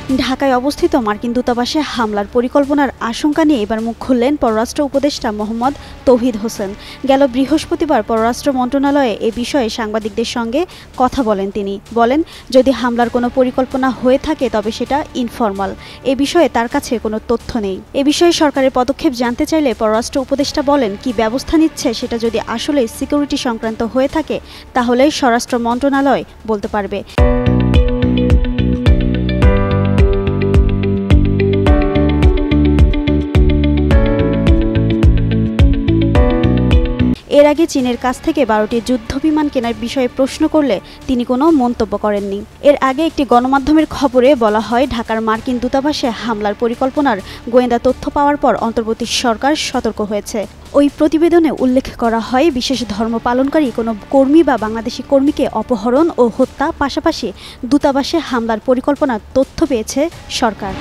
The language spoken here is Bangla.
ঢাকায় অবস্থিত মার্কিন দূতাবাসে হামলার পরিকল্পনার আশঙ্কা নিয়ে এবার মুখ খুললেন পররাষ্ট্র উপদেষ্টা মোহাম্মদ তৌহিদ হোসেন। গেল বৃহস্পতিবার পররাষ্ট্র মন্ত্রণালয়ে এ বিষয়ে সাংবাদিকদের সঙ্গে কথা বলেন তিনি। বলেন, যদি হামলার কোনো পরিকল্পনা হয়ে থাকে তবে সেটা ইনফরমাল। এ বিষয়ে তার কাছে কোনো তথ্য নেই। এ বিষয়ে সরকারের পদক্ষেপ জানতে চাইলে পররাষ্ট্র উপদেষ্টা বলেন, কি ব্যবস্থা নিচ্ছে সেটা যদি আসলে সিকিউরিটি সংক্রান্ত হয়ে থাকে তাহলে স্বরাষ্ট্র মন্ত্রণালয় বলতে পারবে। এর আগে চীনের কাছ থেকে 12টি যুদ্ধবিমান কেনার বিষয়ে প্রশ্ন করলে তিনি কোনো মন্তব্য করেননি। এর আগে একটি গণমাধ্যমের খবরে বলা হয়, ঢাকার মার্কিন দূতাবাসে হামলার পরিকল্পনার গোয়েন্দা তথ্য পাওয়ার পর অন্তর্বর্তী সরকার সতর্ক হয়েছে। ওই প্রতিবেদনে উল্লেখ করা হয়, বিশেষ ধর্ম পালনকারী কোনো কর্মী বা বাংলাদেশি কর্মীকে অপহরণ ও হত্যা, পাশাপাশি দূতাবাসে হামলার পরিকল্পনার তথ্য পেয়েছে সরকার।